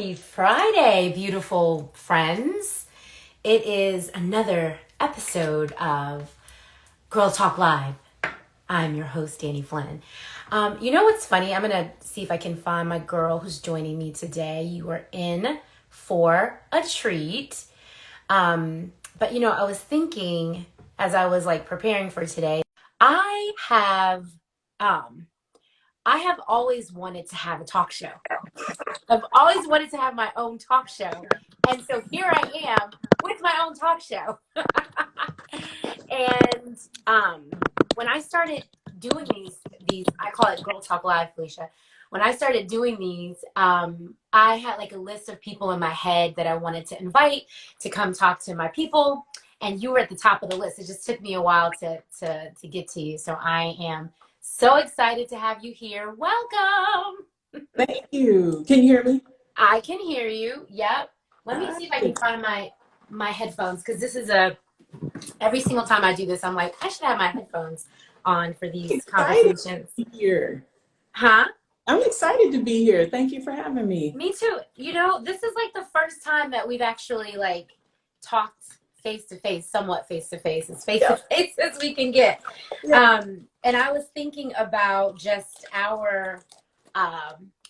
Happy Friday, beautiful friends. It is another episode of Girl Talk Live. I'm your host, Danny Flynn. You know what's funny? I'm going to see if I can find my girl who's joining me today. You are in for a treat. But, I was thinking as I was preparing for today, I have always wanted to have a talk show. I've always wanted to have my own talk show. And so here I am with my own talk show. And when I started doing these, I call it Girl Talk Live, Felicia. When I started doing these, I had a list of people in my head that I wanted to invite to come talk to my people. And you were at the top of the list. It just took me a while to get to you. So I am so excited to have you here. Welcome. Thank you. Can you hear me? I can hear you. Yep. Let me see if I can find my headphones, because this is every single time I do this, I'm like, I should have my headphones on for these conversations. Here. Huh? I'm excited to be here. Thank you for having me. Me too. This is the first time that we've actually talked face to face, somewhat face to face, as face to face as we can get. Yeah. And I was thinking about just our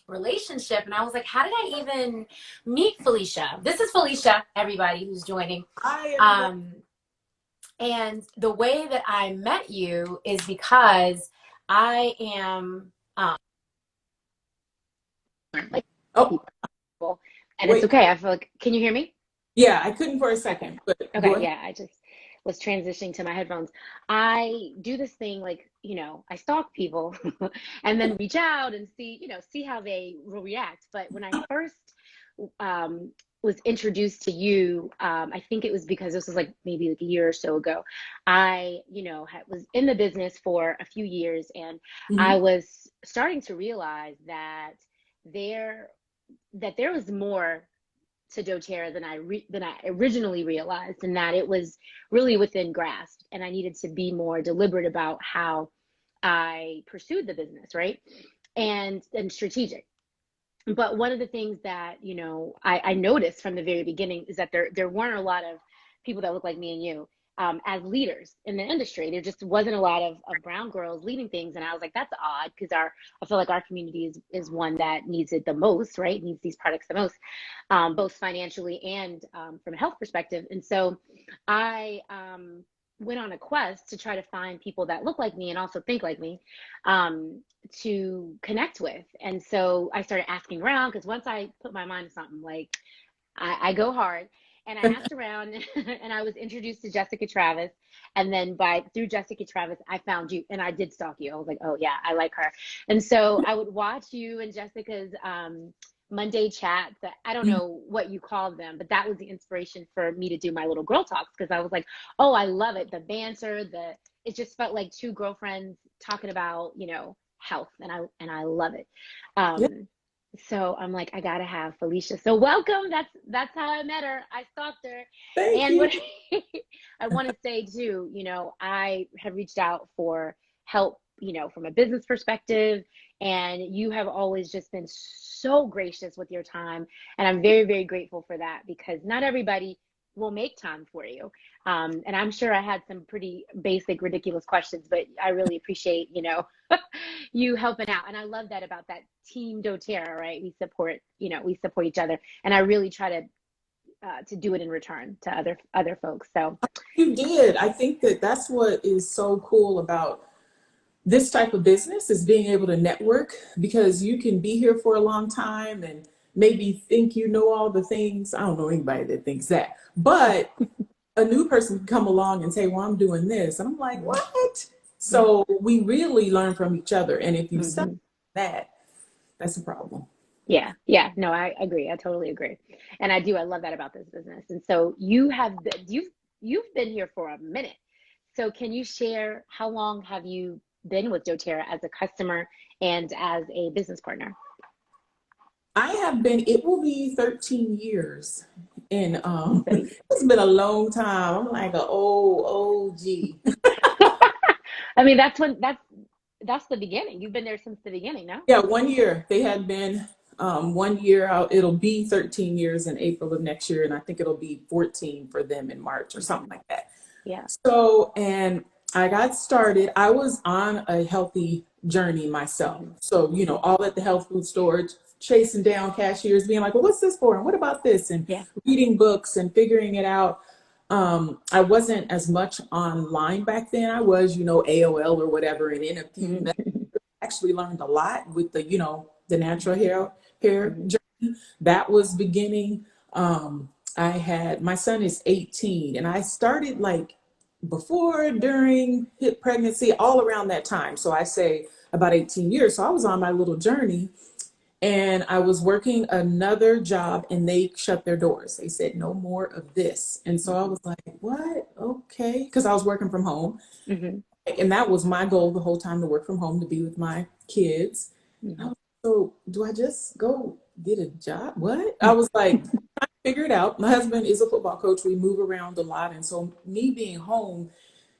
relationship, and I was like, how did I even meet Felicia? This is Felicia, everybody who's joining. And the way that I met you is because I am people, and it's okay. I feel like, can you hear me? Yeah, I couldn't for a second, but okay. Yeah, I just was transitioning to my headphones. I do this thing I stalk people and then reach out and see how they will react. But when I first was introduced to you, I think it was because this was maybe a year or so ago. I was in the business for a few years, and I was starting to realize that there was more to doTERRA than I originally realized, and that it was really within grasp, and I needed to be more deliberate about how I pursued the business, right? And strategic. But one of the things that I noticed from the very beginning is that there weren't a lot of people that look like me and you as leaders in the industry. There just wasn't a lot of brown girls leading things, and I was like, that's odd, because I feel like our community is one that needs it the most, right? Needs these products the most, both financially and from a health perspective. And so I went on a quest to try to find people that look like me and also think like me, to connect with. And so I started asking around, because once I put my mind to something, I go hard. And I asked around, and I was introduced to Jessica Travis. And then through Jessica Travis, I found you, and I did stalk you. I was like, oh yeah, I like her. And so I would watch you and Jessica's Monday chats. I don't know what you called them, but that was the inspiration for me to do my little girl talks, because I was like, oh, I love it. The banter, it just felt like two girlfriends talking about, health, and I love it. So I'm like, I gotta have Felicia. So welcome. That's how I met her. I stalked her. Thank you. What I want to say too, I have reached out for help, from a business perspective, and you have always just been so gracious with your time. And I'm very, very grateful for that, because not everybody will make time for you. And I'm sure I had some pretty basic, ridiculous questions, but I really appreciate, you helping out. And I love that about that team doTERRA, right? We support each other. And I really try to do it in return to other folks. So you did. I think that's what is so cool about this type of business, is being able to network, because you can be here for a long time and maybe think you know all the things. I don't know anybody that thinks that, but a new person can come along and say, well, I'm doing this. And I'm like, what? So we really learn from each other. And if you stop that, that's a problem. Yeah. No, I agree. I totally agree. And I love that about this business. And so you've been here for a minute. So can you share, how long have you been with doTERRA as a customer and as a business partner? I have been, it will be 13 years. And it's been a long time. I'm like an old OG. I mean, that's the beginning. You've been there since the beginning, no? Yeah, 1 year. They had been One year out, it'll be 13 years in April of next year, and I think it'll be 14 for them in March or something Mhm. like that. Yeah. So, and I got started, I was on a healthy journey myself. Mhm. So, Mhm. all at the health food store, chasing down cashiers, being like, well, what's this for? And what about this? And Yeah. reading books and figuring it out. I wasn't as much online back then. I was, AOL or whatever. And in a few Mhm. actually learned a lot with the natural hair Mhm. journey that was beginning. I had my son is 18, and I started like before, during his pregnancy, all around that time. So I say about 18 years. So I was on my little journey, and I was working another job, and they shut their doors. They said no more of this. And so I Mhm. was like, what? Okay. Because I was working from home. Mhm. And that was my goal the whole time, to work from home, to be with my kids. I Mhm. was, so do I just go get a job? What? I was like, figure it out. My husband is a football coach. We move around a lot. And so me being home,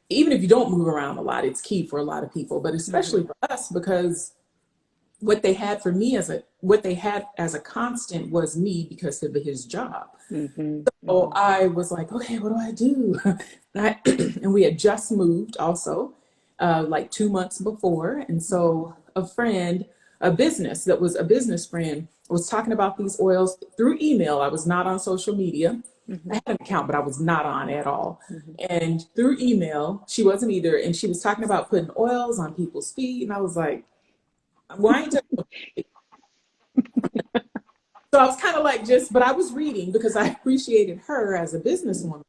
even if you don't move around a lot, it's key for a lot of people, but especially Mhm. for us, because what they had as a constant was me, because of his job. Mhm. So Mhm. I was like, okay, what do I do? And we had just moved also, like 2 months before. And Mhm. so a friend, a business friend, was talking about these oils through email. I was not on social media. I Mhm. had an account, but I was not on at all. Mhm. And through email, she wasn't either. And she was talking about putting oils on people's feet. And I was like, why ain't you? So I was kind of like, but I was reading because I appreciated her as a businesswoman.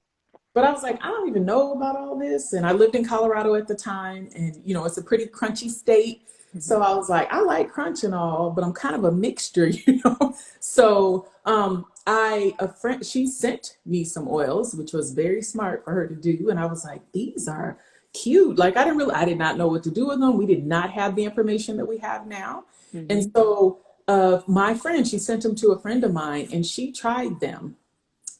But I was like, I don't even know about all this. And I lived in Colorado at the time, and it's a pretty crunchy state. So Mhm. I was like, I like crunch and all, but I'm kind of a mixture, So a friend, she sent me some oils, which was very smart for her to do. And I was like, these are cute. Like, I did not know what to do with them. We did not have the information that we have now. And Mhm. so my friend, she sent them to a friend of mine, and she tried them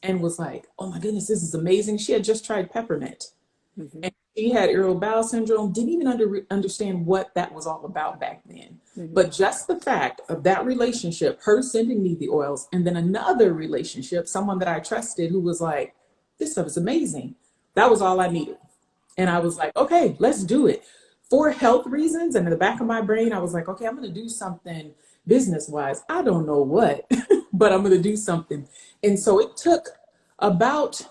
and was like, oh my goodness, this is amazing. She had just tried peppermint, Mhm. and she had irritable bowel syndrome, didn't even understand what that was all about back then. Mhm. But just the fact of that relationship, her sending me the oils, and then another relationship, someone that I trusted who was like, this stuff is amazing. That was all I needed. And I was Mhm. like, okay, let's do it. For health reasons, and in the back of my brain, I was like, okay, I'm going to do something business wise. I don't know what, but I'm going to do something. And so it took about,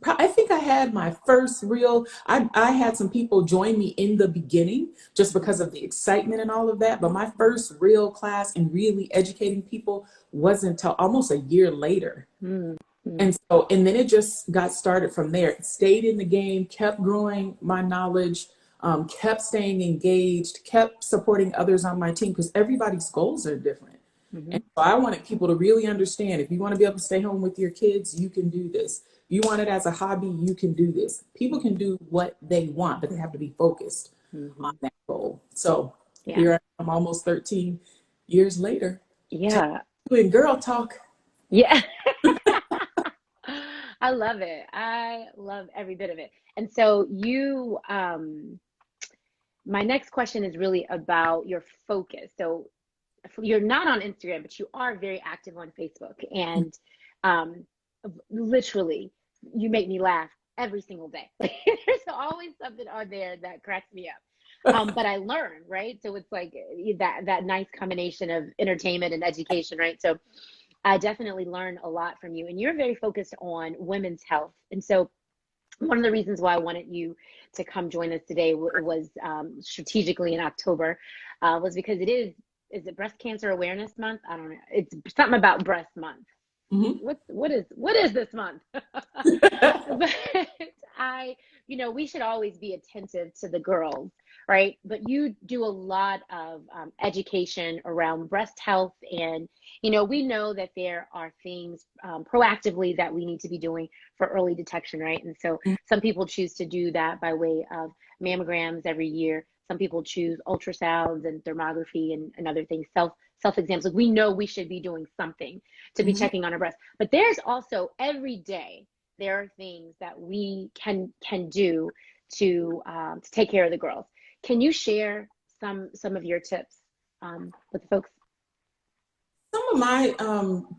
I think I had my first real, I had some people join me in the beginning just Mhm. because of the excitement and all of that. But my first real class and really educating people wasn't until almost a year later. Mhm. Mhm. And then it just got started from there. Stayed in the game, kept growing my knowledge, kept staying engaged, kept supporting others on my team, because everybody's goals are different. And Mhm. so I wanted people to really understand, if you want to be able to stay home with your kids, you can do this. If you want it as a hobby, you can do this. People can do what they want, but they have to be focused on Mhm. that goal. So Yeah. here I am, almost 13 years later, Yeah. doing girl talk. Yeah. I love it. I love every bit of it. And so my next question is really about your focus. So you're not on Instagram, but you are very active on Facebook. And um, literally, you make me laugh every single day. There's always something on there that cracks me up. But I learn, right? So it's like that nice combination of entertainment and education, right? So I definitely learn a lot from you, and you're very focused on women's health. And so one of the reasons why I wanted you to come join us today was strategically in October, was because is it breast cancer awareness month? I don't know. It's something about breast month. Mhm. What is this month? But I, we should always be attentive to the girls, right? But you do a lot of education around breast health, and we know that there are things proactively that we need to be doing for early detection, right? And so some people choose to do that by way of mammograms every year. Some people choose ultrasounds and thermography and other things, self exams. Like, we know we should be doing something to be Mhm. checking on our breast, but there's also every day there are things that we can do to take care of the girls. Can you share some of your tips with the folks? Some of my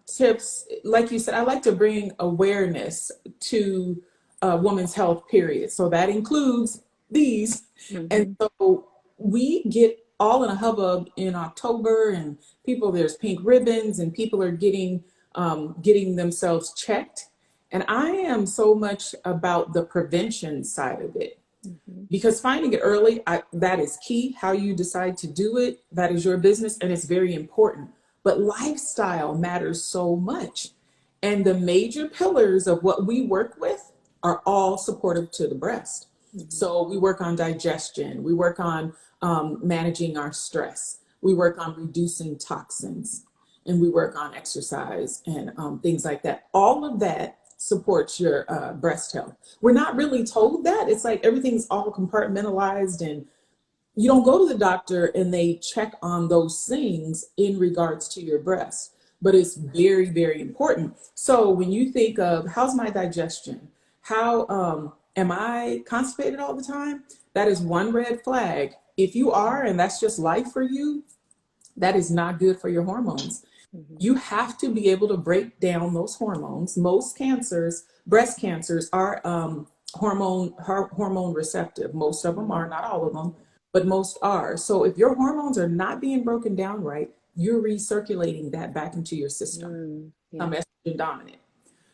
tips, like you said, I like to bring awareness to women's health, period. So that includes these. And Mm-hmm. so we get all in a hubbub in October, and people, there's pink ribbons, and people are getting themselves checked. And I am so much about the prevention side of it. Mm-hmm. Because finding it early, that is key. How you decide to do it, that is your business, and it's very important. But lifestyle matters so much. And the major pillars of what we work with are all supportive to the breast. Mm-hmm. So we work on digestion, we work on managing our stress, we work on reducing toxins, and we work on exercise and things like that. All of that supports your breast health. We're not really told that. It's like everything's all compartmentalized, and you don't go to the doctor and they check on those things in regards to your breast. But it's very, very important. So when you think of how's my digestion, how am I constipated all the time? That is one red flag. If you are, and that's just life for you, that is not good for your hormones. Mm-hmm. You have to be able to break down those hormones. Most cancers, breast cancers, are hormone receptive. Most of them are, not all of them, but most are. So if your hormones are not being broken down right, you're recirculating that back into your system. Yeah. Estrogen dominant.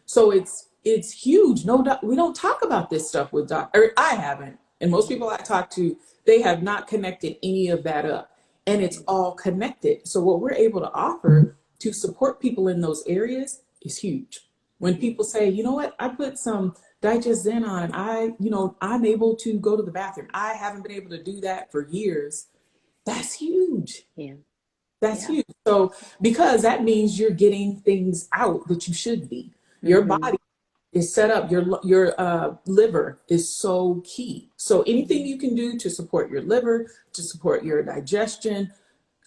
So it's huge. No, we don't talk about this stuff with doctors. I haven't, and most people I talk to, they have not connected any of that up. And it's all connected. So what we're able to offer to support people in those areas is huge. When people say, you know what, I put some Digest Zen on and I'm able to go to the bathroom. I haven't been able to do that for years. That's huge. Yeah. That's Yeah. huge. So because that means you're getting things out that you should be. Your Mm-hmm. body is set up. Your liver is so key. So anything you can do to support your liver, to support your digestion,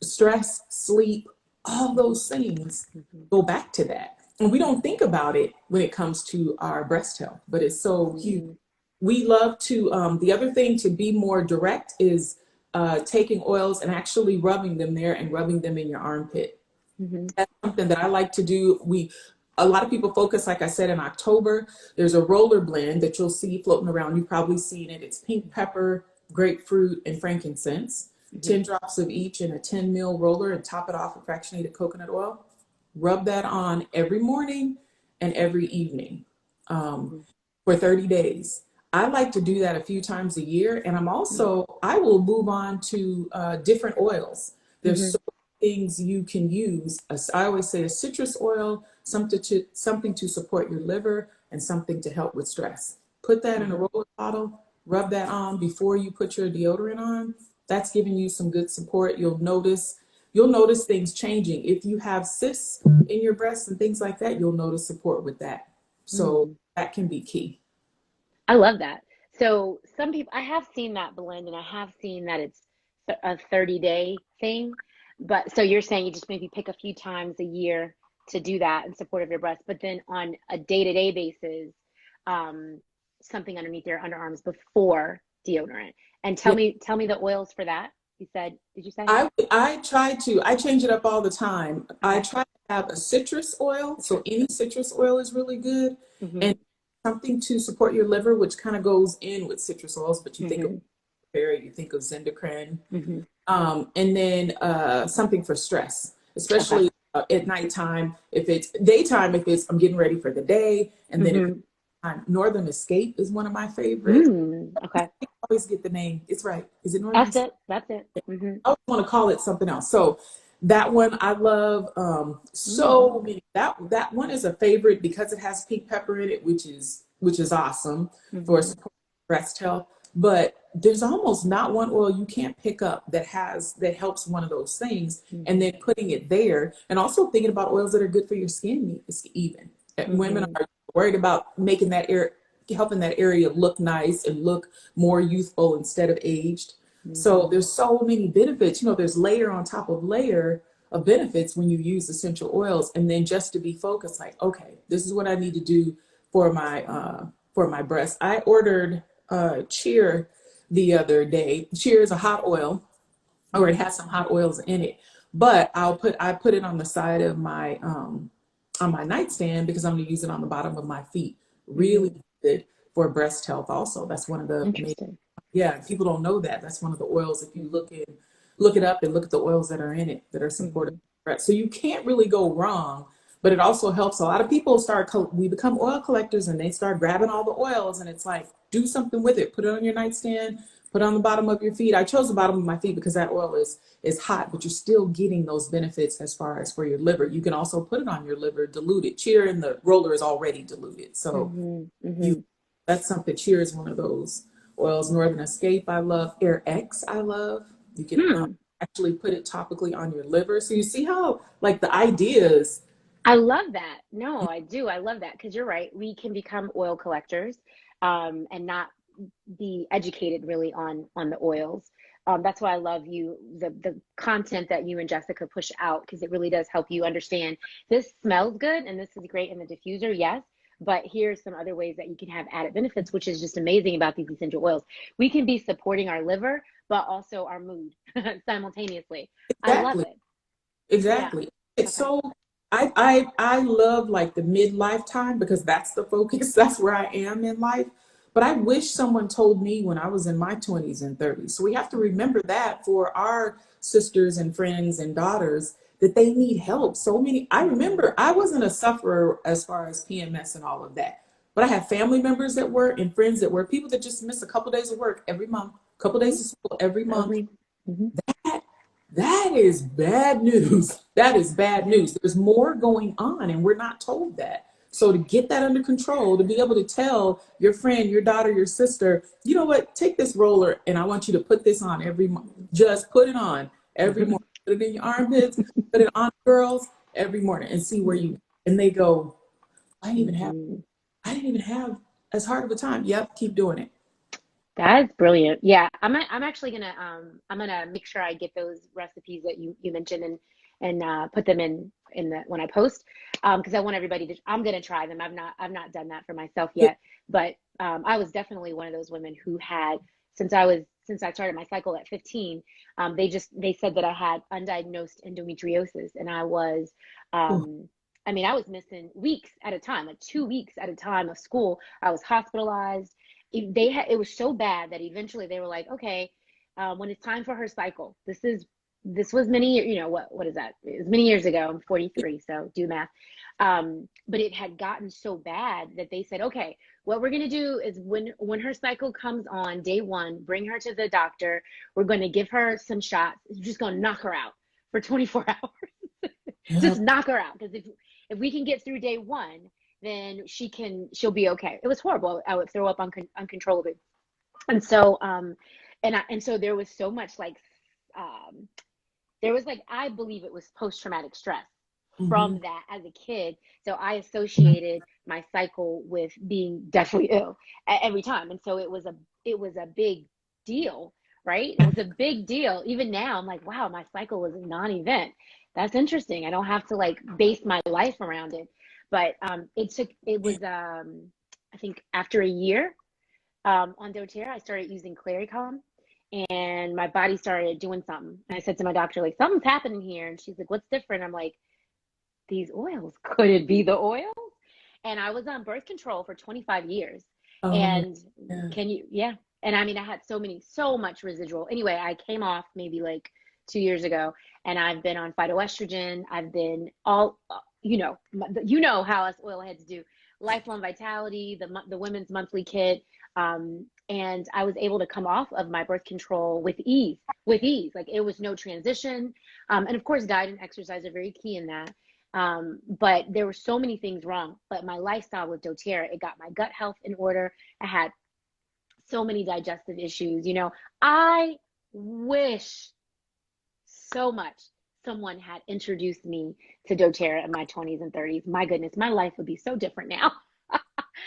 stress, sleep, all those things Mm-hmm. go back to that. And we don't think about it when it comes to our breast health, but it's so huge. Mm-hmm. We love to, the other thing to be more direct is taking oils and actually rubbing them there and rubbing them in your armpit. Mm-hmm. That's something that I like to do. A lot of people focus, like I said, in October. There's a roller blend that you'll see floating around. You've probably seen it. It's pink pepper, grapefruit, and frankincense. Mm-hmm. 10 drops of each in a 10 ml roller, and top it off with fractionated coconut oil. Rub that on every morning and every evening for 30 days. I like to do that a few times a year. And I will move on to different oils. There's so many things you can use. I always say a citrus oil, something to support your liver, and something to help with stress. Put that in a roller bottle, rub that on before you put your deodorant on. That's giving you some good support. You'll notice things changing. If you have cysts in your breasts and things like that, you'll notice support with that. So that can be key. I love that. So some people, I have seen that blend and I have seen that it's a 30-day thing. But so you're saying you just maybe pick a few times a year to do that in support of your breast, but then on a day-to-day basis, something underneath your underarms before deodorant. And tell me the oils for that. Did you say? I change it up all the time. I Okay. try to have a citrus oil. So any citrus oil is really good. Mm-hmm. And something to support your liver, which kind of goes in with citrus oils, but you think of berry, you think of zendocrine. Mm-hmm. And then something for stress, especially at nighttime. If it's daytime, I'm getting ready for the day. And then if Northern Escape is one of my favorites. Okay. I always get the name. It's right. Is it Northern Escape? That's it. Mm-hmm. I want to call it something else. So that one I love so many. That one is a favorite because it has pink pepper in it, which is awesome for supporting breast health. But there's almost not one oil you can't pick up that helps one of those things. And then putting it there, and also thinking about oils that are good for your skin even. Women are worried about making that helping that area look nice and look more youthful instead of aged. So there's so many benefits. There's layer on top of layer of benefits when you use essential oils. And then just to be focused, like, okay, this is what I need to do for my breast. I ordered Cheer the other day. Cheer is a hot oil, or it has some hot oils in it. but I put it on the side of my on my nightstand because I'm going to use it on the bottom of my feet. Hmm. Really good for breast health. Also, that's one of the main, Interesting. yeah, people don't know that. That's one of the oils. If you look it up and look at the oils that are in it that are supportive. Hmm. So you can't really go wrong. But it also helps. A lot of people we become oil collectors and they start grabbing all the oils, and it's like, do something with it. Put it on your nightstand, put it on the bottom of your feet. I chose the bottom of my feet because that oil is hot, but you're still getting those benefits as far as for your liver. You can also put it on your liver, diluted. Cheer in the roller is already diluted. So Hmm. you Hmm. that's something. Cheer is one of those oils. Northern Escape, I love. Air X, I love. You can Hmm. actually put it topically on your liver. So you see how like the ideas. I love that. No, I do. I love that because you're right. We can become oil collectors, and not be educated really on the oils. That's why I love the content that you and Jessica push out because it really does help you understand this smells good and this is great in the diffuser, yes. But here's some other ways that you can have added benefits, which is just amazing about these essential oils. We can be supporting our liver, but also our mood simultaneously. I love Exactly. it. Yeah. Exactly. It's Okay. so I love like the midlife time because that's the focus. That's where I am in life. But I wish someone told me when I was in my 20s and 30s. So we have to remember that for our sisters and friends and daughters that they need help. So many I Hmm. remember I wasn't a sufferer as far as PMS and all of that. But I have family members that were and friends that were people that just miss a couple days of work every month, a couple Hmm. days of school every month. Agree. Hmm. That that is bad news. That is bad Yeah. news. There's more going on, and we're not told that. So to get that under control, to be able to tell your friend, your daughter, your sister, you know what? Take this roller, and I want you to put this on every month. Just put it on every morning. Put it in your armpits. Put it on, girls, every morning, and see where you. And they go, I didn't even have. Hmm. I didn't even have as hard of a time. Yep, keep doing it. That's brilliant. Yeah, I'm actually gonna I'm gonna make sure I get those recipes that you mentioned and put them in the when I post because I want everybody to I'm gonna try them. I've not done that for myself yet, but I was definitely one of those women who had since I started my cycle at 15, they said that I had undiagnosed endometriosis and I was Oh, I mean, I was missing weeks at a time, like 2 weeks at a time of school. I was hospitalized. It was so bad that eventually they were like, okay, when it's time for her cycle, this was what is that? It was many years ago. I'm 43, so do math. But it had gotten so bad that they said, okay, what we're gonna do is when her cycle comes on day one, bring her to the doctor. We're gonna give her some shots. You're just gonna knock her out for 24 hours. yeah. Just knock her out because if we can get through day one, then she'll be okay. It was horrible. I would throw up uncontrollably. And so and so there was so much like um there was like I believe it was post traumatic stress Mhm. from that as a kid. So I associated my cycle with being deathly ill every time. And so it was a big deal, right? It was a big deal. Even now I'm like, wow, my cycle was a non-event. That's interesting. I don't have to like base my life around it. But it was I think after a year on doTERRA, I started using Claricom and my body started doing something. And I said to my doctor, like, something's happening here. And she's like, what's different? I'm like, these oils. Could it be the oils? And I was on birth control for 25 years. Oh, And yeah. yeah. And I mean, I had so much residual. Anyway, I came off maybe like 2 years ago and I've been on phytoestrogen. I've been all, you know how us oil heads do lifelong vitality, the women's monthly kit. And I was able to come off of my birth control with ease. Like it was no transition. And of course, diet and exercise are very key in that. But there were so many things wrong. But my lifestyle with doTERRA, it got my gut health in order. I had so many digestive issues. I wish so much someone had introduced me to doTERRA in my 20s and 30s. My goodness, my life would be so different now.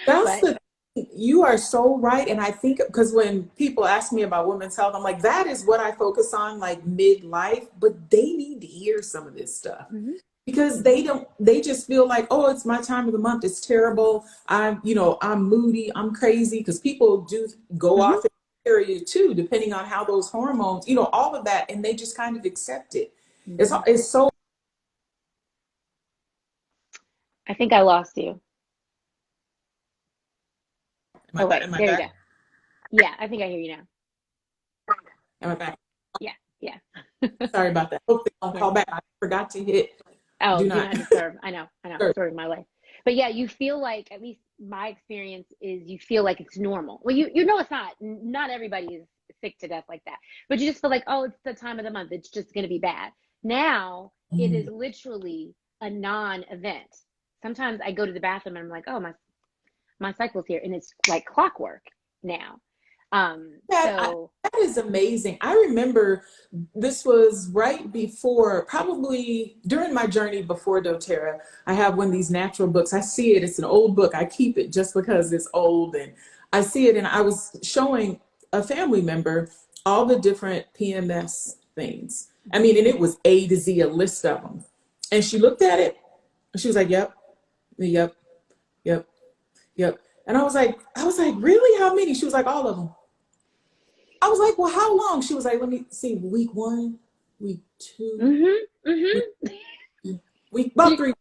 That's But the You are so right. And I think because when people ask me about women's health, I'm like, that is what I focus on, like midlife, but they need to hear some of this stuff mhm, because mhm, they just feel like, oh, it's my time of the month. It's terrible. I'm moody. I'm crazy because people do go mhm, off in that area too, depending on how those hormones, all of that. And they just kind of accept it. Mhm. It's so. I think I lost you. Am I Oh, back? wait, Am I there you back? go. Yeah, I think I hear you now. Am I back? Yeah, yeah. Sorry about that. Hope they don't Sorry. call back. I forgot to hit Oh, do do not not disturb. I know, disturb. story of my life. But yeah, you feel like, at least my experience is, you feel like it's normal. Well, you know it's not. Not everybody is sick to death like that. But you just feel like, oh, it's the time of the month. It's just going to be bad. Now it is Mm. literally a non-event. Sometimes I go to the bathroom and I'm like, oh, my cycle's here, and it's like clockwork now. So That is amazing. I remember this was right before, probably during my journey before doTERRA. I have one of these natural books. I see it. It's an old book. I keep it just because it's old, and I see it. And I was showing a family member all the different PMS things. I mean, and it was A to Z, a list of them. And she looked at it, and she was like, "Yep, yep, yep, yep." And I was like, "Really? How many?" She was like, "All of them." I was like, well, how long? She was like, let me see, week one, week two, mhm, week, mhm. about 3.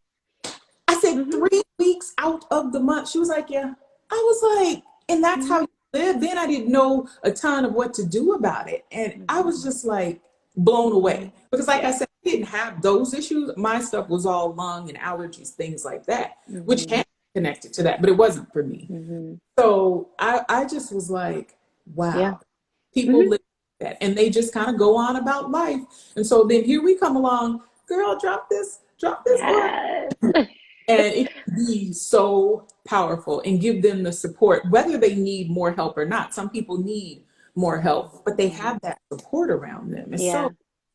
I said, Mhm, 3 weeks out of the month. She was like, yeah. I was like, and that's how mhm, you live. Then I didn't know a ton of what to do about it. And I mhm, was just like blown away mhm. because, like I Yeah. said, I didn't have those issues. My stuff was all lung and allergies, things like that, which can Mhm, be connected to that, but it wasn't for me. mhm. So I just was like, Yeah. wow, people Mhm. live like that and they just kind of go on about life. And so then here we come along, girl, drop this oil. Yes. And it can be so powerful and give them the support, whether they need more help or not. Some people need more help, but they Mhm. have that support around them. It's Yeah.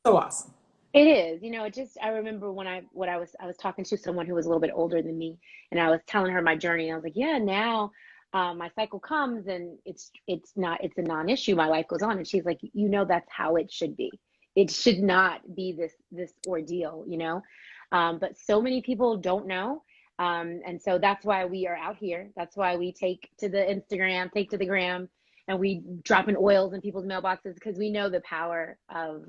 so awesome. It is. It just, I remember when I was talking to someone who was a little bit older than me, and I was telling her my journey, and I was like, yeah, now my cycle comes, and it's a non-issue. My life goes on. And she's like, that's how it should be. It should not be this ordeal. But so many people don't know. And so that's why we are out here. That's why we take to the Instagram, take to the gram, and we drop in oils in people's mailboxes, because we know the power of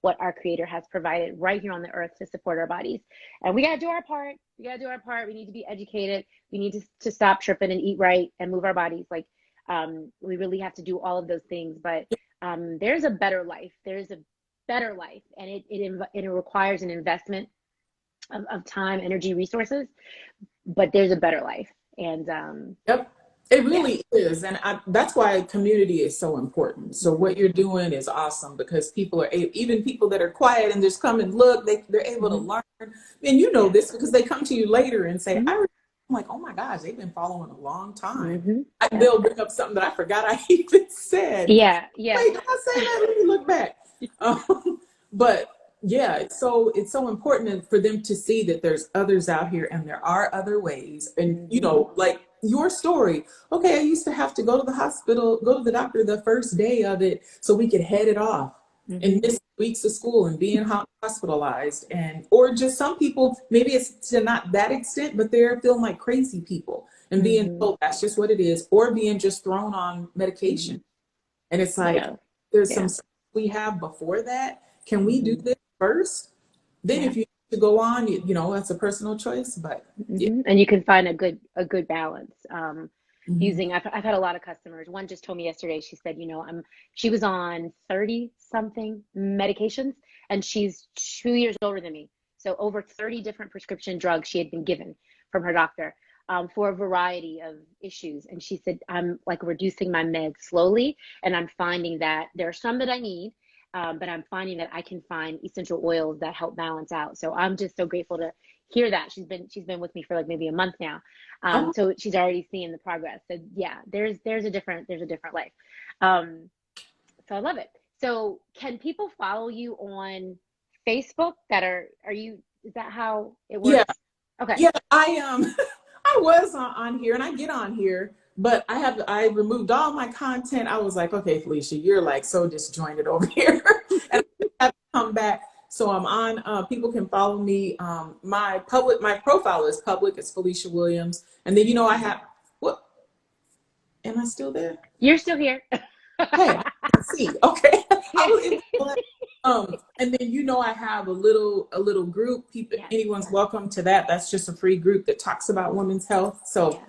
what our creator has provided right here on the earth to support our bodies. And we got to do our part. We got to do our part. We need to be educated. We need to stop tripping and eat right and move our bodies. Like, we really have to do all of those things. But there's a better life. There's a better life. And it requires an investment of time, energy, resources. But there's a better life. And Yep. It yeah. really is. And that's why community is so important. So Mm-hmm, what you're doing is awesome because people are, even people that are quiet and just come and look, they're able to mm-hmm, learn. And you know yeah. this because they come to you later and say, Mm-hmm, I'm like, oh my gosh, they've been following a long time. mm-hmm, And yep. they'll bring up something that I forgot I even said. Yeah. Yeah. Wait, did I say that? Let me look back. But yeah, it's so important for them to see that there's others out here and there are other ways. And Mm-hmm, like your story. Okay, I used to have to go to the hospital, go to the doctor the first day of it so we could head it off and mm-hmm, miss weeks of school and being hospitalized. And or just some people, maybe it's to not that extent, but they're feeling like crazy people and being mm-hmm, told that's just what it is, or being just thrown on mm-hmm. medication. And it's like, Yeah. there's some Yeah. stuff we have before that. Can we do Mm-hmm. this first? Then Yeah. if you need to go on, that's a personal choice. But yeah. And you can find a good balance. Mhm. I've had a lot of customers. One just told me yesterday. She said, she was on 30 something medications, and she's 2 years older than me. So over 30 different prescription drugs she had been given from her doctor, for a variety of issues. And she said, I'm like reducing my meds slowly, and I'm finding that there are some that I need. But I'm finding that I can find essential oils that help balance out. So I'm just so grateful to hear that. She's been with me for like maybe a month now. Oh, So she's already seeing the progress. So yeah, there's a different life. Um, so I love it. So can people follow you on Facebook is that how it yeah. works? Okay. Yeah, I was on here and I get on here, but I removed all my content. I was like, okay, Felicia, you're like so disjointed over here. And I have to come back. So I'm on, people can follow me. My profile is public, it's Felicia Williams. And then I have what am I still there? You're still here. Hey, I can see. Okay. I will into all that. And then I have a little group. People, Yes. anyone's welcome to that. That's just a free group that talks about women's health. So Yeah.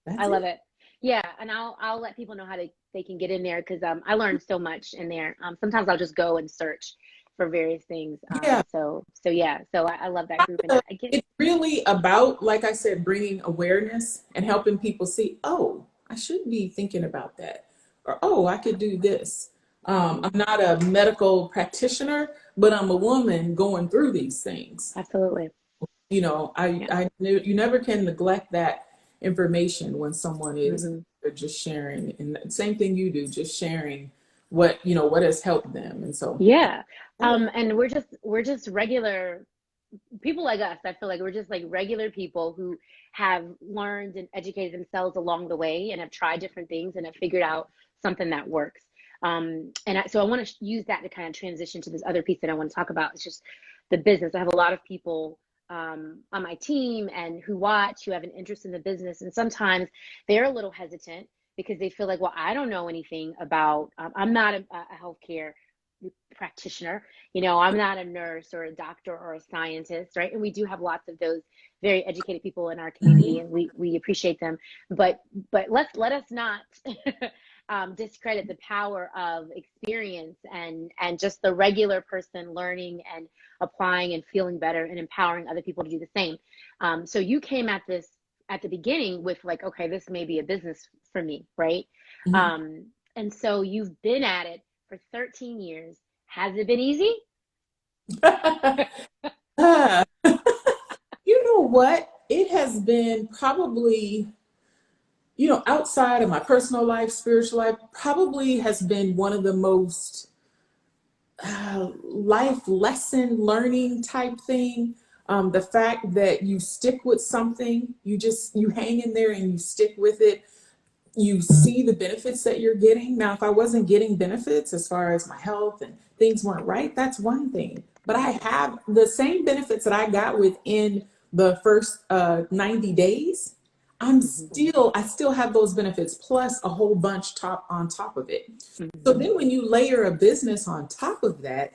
I that's love it. it. Yeah, and I'll let people know how they can get in there because I learned so much in there. Sometimes I'll just go and search for various things. Yeah. So yeah, so I love that group, and I get It's really about, like I said, bringing awareness and helping people see, oh, I should be thinking about that, or oh, I could do this. I'm not a medical practitioner, but I'm a woman going through these things. absolutely. Yeah. You never can neglect that information when someone is Hmm. just sharing, and the same thing you do, just sharing what has helped them, and so Yeah. yeah. And we're just regular people like us. I feel like we're just like regular people who have learned and educated themselves along the way and have tried different things and have figured out something that works. So I want to use that to kind of transition to this other piece that I want to talk about. It's just the business. I have a lot of people on my team and who watch, who have an interest in the business, and sometimes they're a little hesitant because they feel like, well, I don't know anything about. I'm not a healthcare practitioner. I'm not a nurse or a doctor or a scientist, right? And we do have lots of those very educated people in our community, Mhm. and we appreciate them. But let us not discredit the power of experience and just the regular person learning and applying and feeling better and empowering other people to do the same. So you came at this at the beginning with like, okay, this may be a business for me, right? Mhm. And so you've been at it for 13 years. Has it been easy? Ah, you know what? It has been probably, outside of my personal life, spiritual life, probably has been one of the most life lesson learning type thing. The fact that you stick with something, you hang in there and you stick with it. You see the benefits that you're getting. Now, if I wasn't getting benefits as far as my health and things weren't right, that's one thing. But I have the same benefits that I got within the first 90 days. Hmm. I still have those benefits plus a whole bunch on top of it. So Hmm. then when you layer a business on top of that,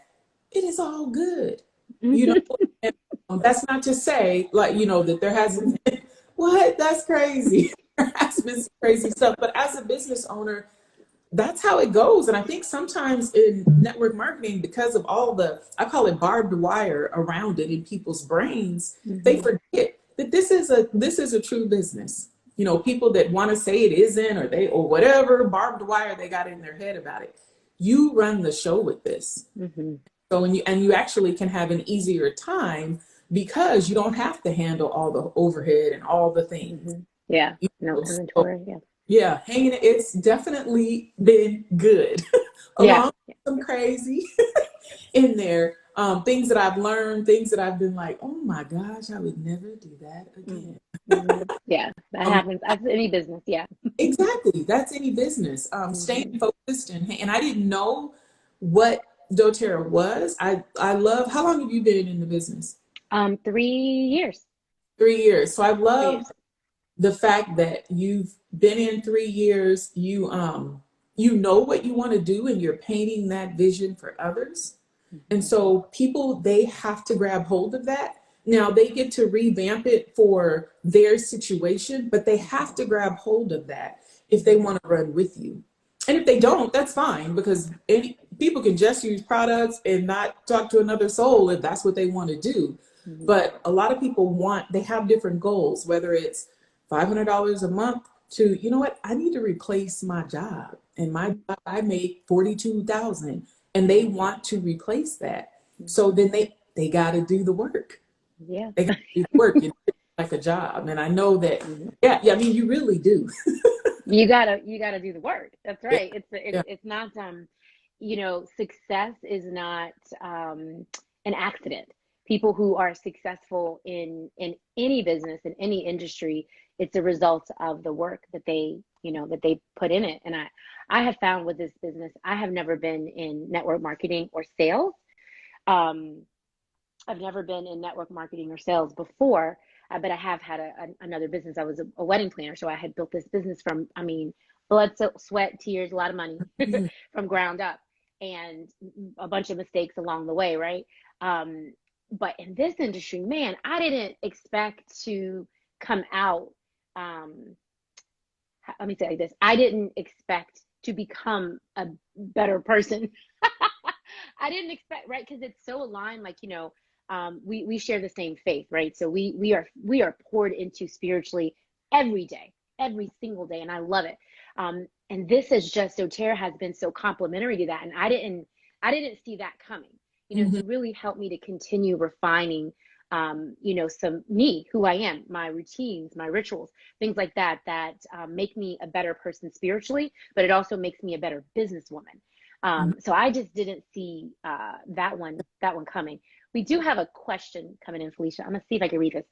it is all good. You know, Hmm. and that's not to say like, that there hasn't been, what? That's crazy. There has been some crazy stuff. But as a business owner, that's how it goes. And I think sometimes in network marketing, because of all I call it barbed wire around it in people's brains, they Hmm. forget that this is a true business. People that want to say it isn't, or whatever barbed wire they got in their head about it. You run the show with this. Hmm. So and you actually can have an easier time because you don't have to handle all the overhead and all the things. Hmm. Yeah. You No so inventory. Yeah. yeah, it's definitely been good. Yeah. Along with some crazy in there. Things that I've learned, things that I've been like, oh my gosh, I would never do that Hmm. again. Hmm. Yeah. That Um, happens. That's any business. Yeah. exactly. That's any business. Staying Hmm. focused and I didn't know what doTERRA was. I love, how long have you been in the business? 3 years. 3 years. So I Three love years. the fact that you've been in 3 years, you know what you want to do and you're painting that vision for others. And Hmm. so people, they have to grab hold of that. Now they get to revamp it for their situation, but they have Hmm. to grab hold of that if they Hmm. want to run with you. And if they don't, that's fine because people can just use products and not talk to another soul if that's what they want to do. Hmm. But a lot of people they have different goals, whether it's $500 a month to, you know what, I need to replace my job. And my job, I make 42,000 and they Hmm. want to replace that. So Hmm. then they got to do the work. Yeah. They got to do the work and treat it like a job. And I know that, Hmm. yeah, I mean, you really do. You gotta do the work. That's Yeah, right. It's yeah. it's not success is not an accident. People who are successful in any business in any industry, it's a result of the work that they put in it. And I have found with this business, I have never been in network marketing or sales. Um, I've never been in network marketing or sales before, but I have had another business. I was a wedding planner, so I had built this business from, I mean, blood, sweat, tears, a lot of money Mhm. from ground up. and a bunch of mistakes along the way, right? But in this industry, man, I didn't expect to come out. Um, Let me say it like this: I didn't expect to become a better person. I didn't expect, right? Because it's so aligned, like, we share the same faith, right? So we are poured into spiritually every day, every single day, and I love it. And this is just, doTERRA has been so complementary to that, and I didn't see that coming, Hmm. to really help me to continue refining, some me, who I am, my routines, my rituals, things like that, that make me a better person spiritually, but it also makes me a better businesswoman. So I just didn't see that one coming. We do have a question coming in, Felicia. I'm gonna see if I can read this.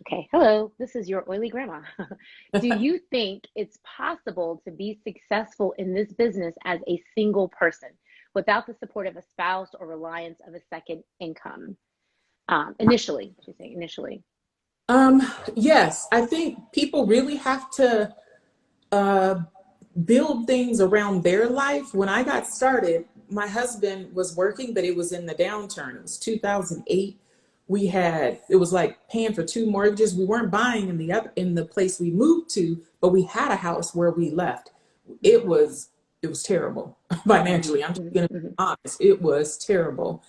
Okay, hello, this is your oily grandma. Do you think it's possible to be successful in this business as a single person without the support of a spouse or reliance of a second income? Initially, she's saying initially. Um, yes, I think people really have to uh, build things around their life. When I got started, my husband was working, but it was in the downturn. It was 2008. It was like paying for two mortgages. We weren't buying in the place we moved to, but we had a house where we left. It Mm-hmm, was it was terrible mm-hmm, financially. I'm just gonna mm-hmm, be honest. It was terrible.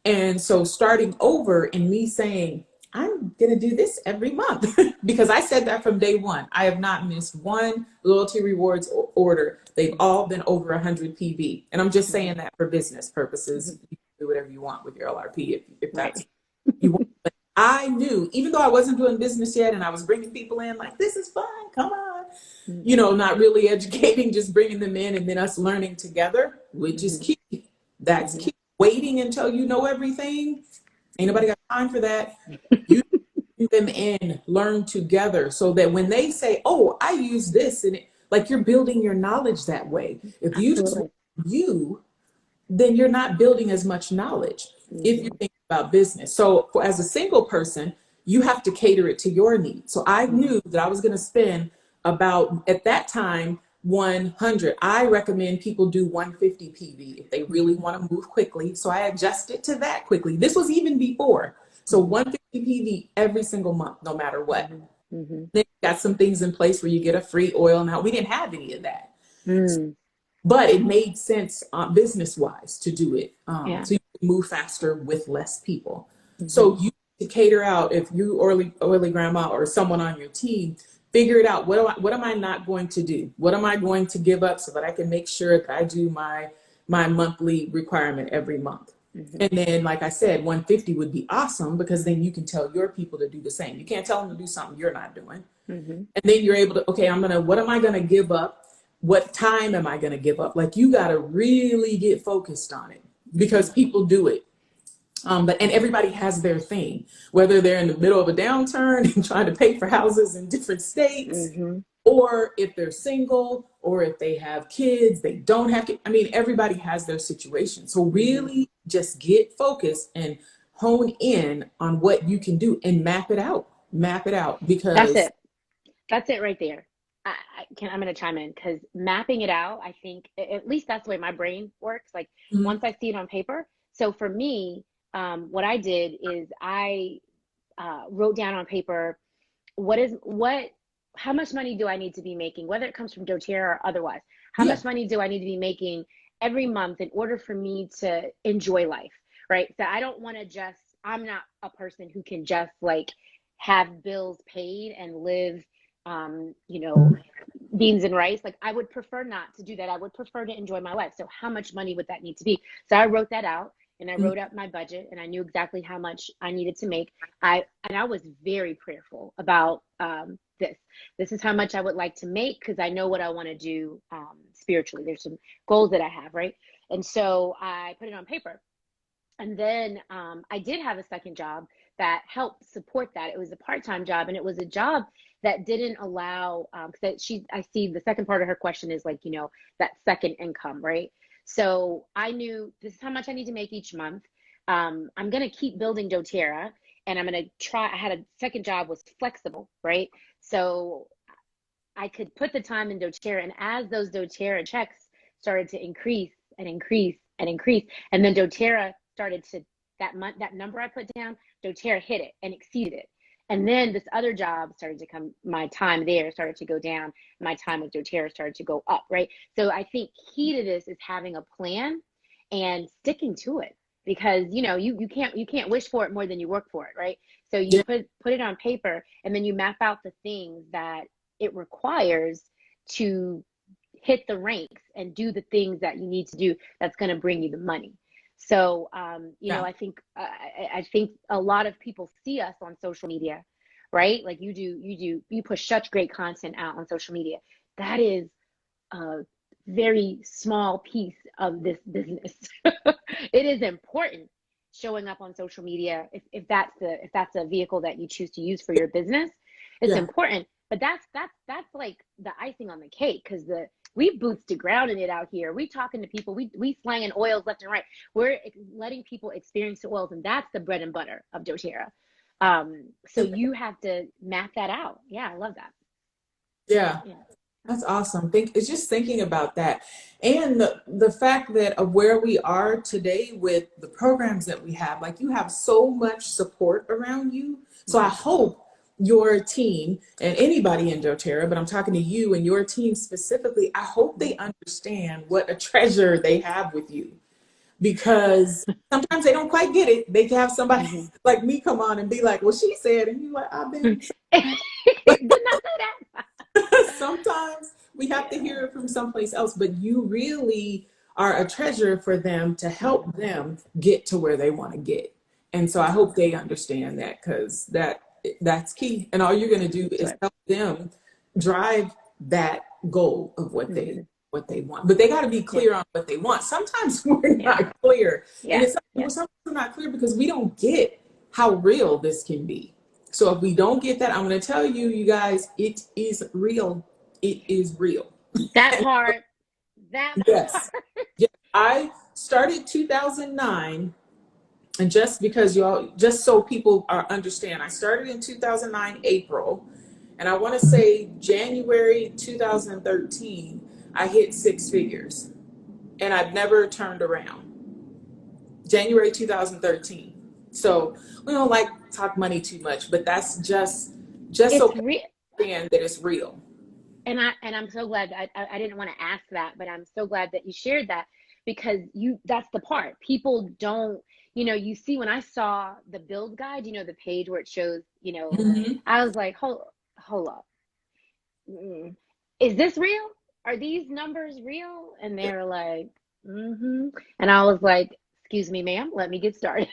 And so starting over and me saying, I'm going to do this every month because I said that from day one. I have not missed one loyalty rewards order. They've all been over 100 PV. And I'm just mm-hmm, saying that for business mm-hmm. purposes. You can do whatever you want with your LRP if that's Right. you want. But I knew, even though I wasn't doing business yet and I was bringing people in like, this is fun, come on, not really educating, just bringing them in and then us learning together, which is Mm-hmm, key. That's mm-hmm, key. Waiting until you know everything, ain't mm-hmm. nobody got time for that. You bring them in, learn together so that when they say, oh, I use this, and like you're building your knowledge that way. If you just Absolutely. you, then you're not building as much knowledge if you Mm-hmm, think about business. So as a single person, you have to cater it to your needs. So I mm-hmm, knew that I was going to spend about, at that time, 100. I recommend people do 150 PV if they really mm-hmm, want to move quickly. So I adjusted to that quickly. This was even before. So mm-hmm, 150 PV every single month, no matter what. mm-hmm, mm-hmm. Then you got some things in place where you get a free oil. Now we didn't have any of that, Mm, but it made sense business wise to do it, yeah. so you can move faster with less people. Mm-hmm, So you to cater out, if you oily grandma or someone on your team, figure it out. What am I not going to do? What am I going to give up so that I can make sure that I do my monthly requirement every month? mm-hmm, And then, like I said, 150 would be awesome because then you can tell your people to do the same. You can't tell them to do something you're not doing. mm-hmm, And then you're able to, okay, what am I going to give up? What time am I going to give up? Like you got to really get focused on it because people do it. And everybody has their thing, whether they're in the middle of a downturn and trying to pay for houses in different states, mm-hmm, or if they're single, or if they have kids, they don't have kids. I mean, everybody has their situation. So mm-hmm. really just get focused and hone in on what you can do and map it out. Map it out That's because it. That's it right there. I'm going to chime in because mapping it out, I think, at least that's the way my brain works. Like Mhm. once I see it on paper. So for me, what I did is I wrote down on paper what how much money do I need to be making, whether it comes from doTERRA or otherwise. How Yeah. much money do I need to be making every month in order for me to enjoy life, right? So I don't want to just, I'm not a person who can just like have bills paid and live, um, you know, beans and rice. Like I would prefer not to do that. I would prefer to enjoy my life. So how much money would that need to be? So I wrote that out and I Mhm. wrote up my budget and I knew exactly how much I needed to make. I was very prayerful about this. This is how much I would like to make because I know what I want to do spiritually. There's some goals that I have, right? And so I put it on paper. And then I did have a second job that helped support that. It was a part-time job, and it was a job that didn't allow. That I see the second part of her question is like, that second income, right? So I knew this is how much I need to make each month. I'm gonna keep building DoTerra, and I'm gonna try. I had a second job was flexible, right? So I could put the time in doTERRA, and as those doTERRA checks started to increase and increase and increase. And then doTERRA started to, that number I put down, doTERRA hit it and exceeded it. And then this other job started to come, my time there started to go down. My time with doTERRA started to go up, right? So I think key to this is having a plan and sticking to it, because you can't wish for it more than you work for it, right? So you Yeah. put it on paper, and then you map out the things that it requires to hit the ranks and do the things that you need to do that's going to bring you the money. So Yeah. I think a lot of people see us on social media, right? Like you push such great content out on social media. That is a very small piece of this business. It is important showing up on social media, if that's a vehicle that you choose to use for your business. It's Yeah. important, but that's like the icing on the cake, because we boots to ground in it out here. We talking to people, we slanging oils left and right. We're letting people experience the oils, and that's the bread and butter of doTERRA. So you have to map that out. Yeah, I love that. Yeah. Yeah. That's awesome. It's just thinking about that, and the fact that of where we are today with the programs that we have, like you have so much support around you. So I Mm-hmm. hope your team and anybody in doTERRA, but I'm talking to you and your team specifically, I hope they understand what a treasure they have with you, because sometimes they don't quite get it. They can have somebody Mm-hmm. like me come on and be like, well, she said, and you're like, I've been Did not say that. sometimes we have to Yeah. hear it from someplace else, but you really are a treasure for them to help them get to where they want to get. And so I hope they understand that, because that's key. And all you're going to do That's is right. help them drive that goal of Mm-hmm. what they want. But they got to be Yeah. clear on what they want. Sometimes we're Yeah. not clear. And Yeah. it's Yeah. sometimes we're not clear because we don't get how real this can be. So if we don't get that, I'm going to tell you, you guys, it is real. It is real. That part. That Yes. part. Yes. I started 2009, and just because y'all, just so people are understand, I started in 2009 April, and I want to say January 2013 I hit six figures, and I've never turned around. January 2013. So we don't like talk money too much, but that's just so It's people real. understand that it's real. And I'm so glad that I didn't want to ask that, but I'm so glad that you shared that, because that's the part. People don't, you see, when I saw the build guide, the page where it shows, Mhm. I was like, hold up. Mm, is this real? Are these numbers real? And they're like, mm-hmm. And I was like, excuse me, ma'am, let me get started.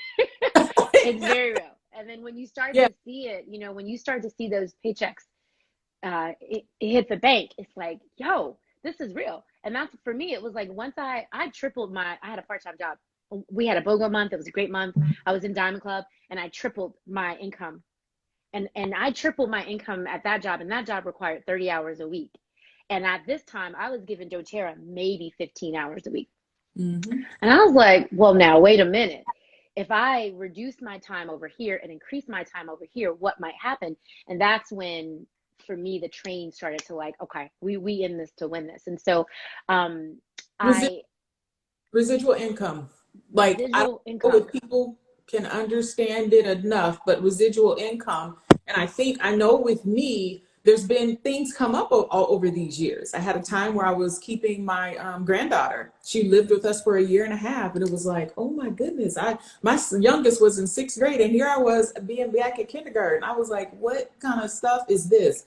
It's very real. And then when you start Yeah. to see it, when you start to see those paychecks it hit the bank, it's like, yo, this is real. And that's, for me, it was like, once I tripled I had a part-time job. We had a BOGO month. It was a great month. I was in Diamond Club, and I tripled my income. And I tripled my income at that job, and that job required 30 hours a week. And at this time, I was giving doTERRA maybe 15 hours a week. Mhm. And I was like, well, now wait a minute. If I reduce my time over here and increase my time over here, what might happen? And that's when, for me, the train started to, like, okay, we in this to win this. And so um Resi- I Residual income. Like, I don't residual know income. if people can understand it enough, but residual income. And I know with me, there's been things come up all over these years. I had a time where I was keeping my granddaughter. She lived with us for a year and a half, and it was like, oh my goodness, my youngest was in sixth grade, and here I was being back at kindergarten. I was like, what kind of stuff is this?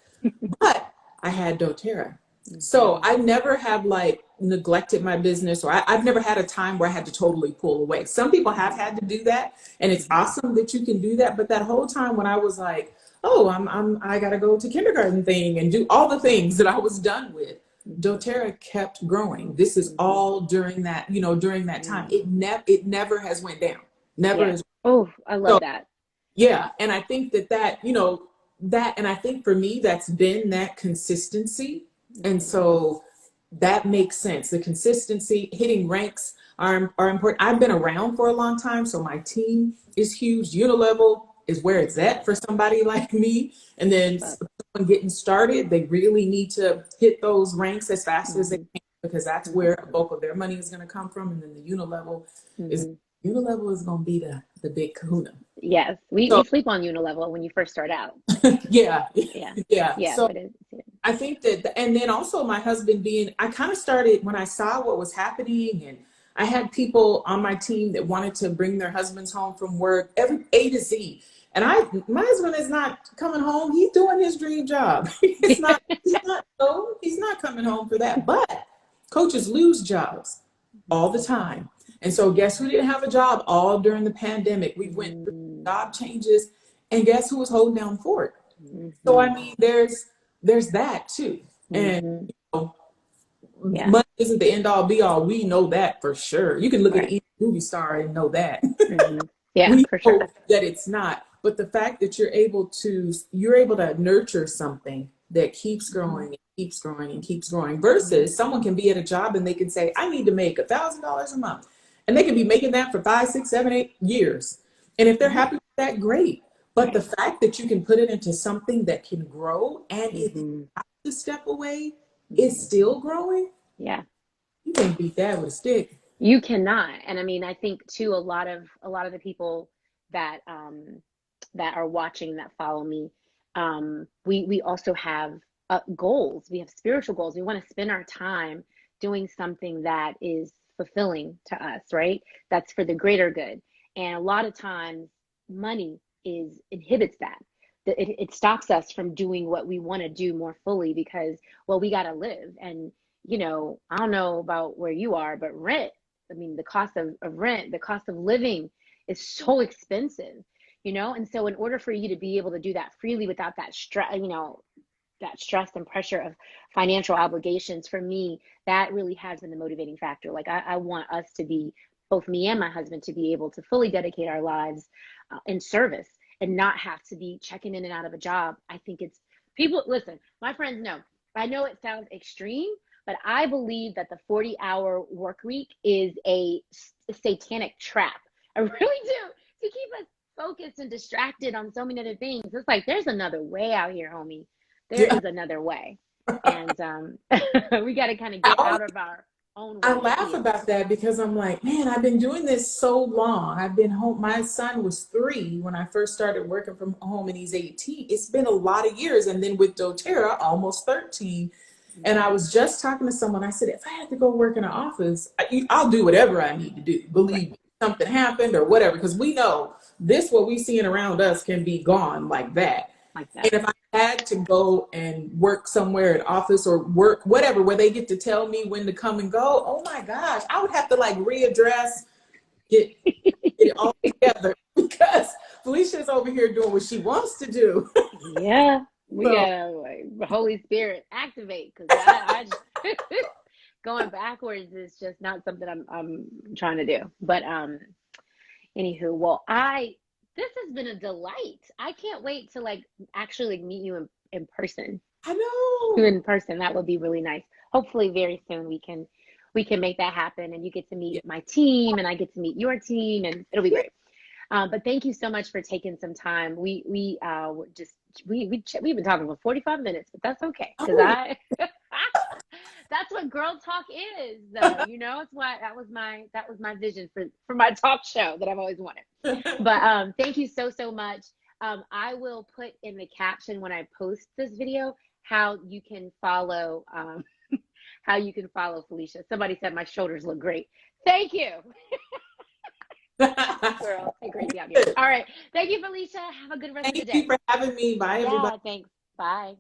But I had doTERRA. So Mhm. I never have like neglected my business, or I've never had a time where I had to totally pull away. Some people have Mhm. had to do that, and it's Mhm. awesome that you can do that. But that whole time when I was like, oh, I gotta go to kindergarten thing and do all the things that I was done with, Mhm. doTERRA kept growing. This is Mhm. all during during that time. Mhm. It never has went down. Never Yeah. has. Oh, I So love that. yeah, and I think and I think for me, that's been that consistency. And Mhm. so that makes sense. The consistency, hitting ranks are important. I've been around for a long time, so my team is huge. Unilevel is where it's Mhm. at for somebody like me. And then But someone getting started, they really need to hit those ranks as fast as they mhm. can. because that's Mhm. where a bulk of their money is going to come from. And then the Mhm. unilevel is going to be the big kahuna. Yes, we So sleep on unilevel when you first start out. yeah, Yeah, yeah. yeah, So but it's I think that, and then also my husband being, I kind of started when I saw what was happening, and I had people on my team that wanted to bring their husbands home from work, every A to Z. And my husband is not coming home. He's doing his dream job. No, he's not coming home for that. But coaches lose jobs all the time. And so guess who didn't have a job all during the pandemic? We went through Mhm. job changes, and guess who was holding down the fort? So I Mhm. mean, there's that too. And Mhm. you know, Yeah, money isn't the end all be all. We know that for sure. You can look at right. any movie star and know that. Yeah, We for sure. know that it's not. But the fact that you're able to nurture something that keeps Mhm. growing and keeps growing and keeps growing versus someone can be at a job and they can say, I need to make $1,000 a month. And they can be making that for 5, 6, 7, 8 years. And if they're Mhm. happy with that, great. But the Right. fact that you can put it into something that can grow, and if you Mhm. have to step away, it's Mhm. still growing, Yeah. you can't beat that with a stick. You cannot. And I mean, I think too, a lot of the people that that are watching that follow me, we also have goals. We have spiritual goals. We want to spend our time doing something that is fulfilling to us, right? That's for the greater good. And a lot of times, money is inhibits that. It stops us from doing what we want to do more fully because, well, we got to live. And I don't know about where you are, but rent, I mean, the cost of rent, the cost of living is so expensive. And so in order for you to be able to do that freely without that stress, that stress and pressure of financial obligations, for me, that really has been the motivating factor. Like I want us to be, both me and my husband, to be able to fully dedicate our lives in service and not have to be checking in and out of a job. I think it's people, listen, my friends know, I know it sounds extreme, but I believe that the 40-hour work week is a satanic trap. I really do, to keep us focused and distracted on so many other things. It's like there's another way out here, homie. There Yeah. is another way. And we got to kind of I get always out of our own I way. laugh Yeah. about that because I'm like, man, I've been doing this so long. I've been home. My son was 3 when I first started working from home, and he's 18. It's been a lot of years. And then with doTERRA, almost 13. And I Mhm. was just talking to someone. I said, if I had to go work in an office, I'll do whatever I need to do. Believe Right. me, something happened or whatever, because we know this, what we seeing around us can be gone like that. Like And that. if I had to go and work somewhere at office or work whatever, where they get to tell me when to come and go, oh my gosh, I would have to like readdress, get it all together because Felicia's over here doing what she wants to do. Yeah. We So got like, Holy Spirit activate, because I just going backwards is just not something I'm trying to do. But anywho, well, this has been a delight. I can't wait to like actually like meet you in person. I You know. in person. That would be really nice. Hopefully very soon we can make that happen, and you get to meet Yeah. my team and I get to meet your team, and it'll be Yeah. great. But thank you so much for taking some time. We've been talking for 45 minutes, but that's okay because Oh, I that's what girl talk is, though. It's why that was my vision for my talk show that I've always wanted. But thank you so much. I will put in the caption when I post this video how you can follow how you can follow Felicia. Somebody said my shoulders look great. Thank you, girl. Hey, crazy out here. All right. Thank you, Felicia. Have a good rest of the thank you day. for having me. Bye, everybody. Yeah, thanks. Bye.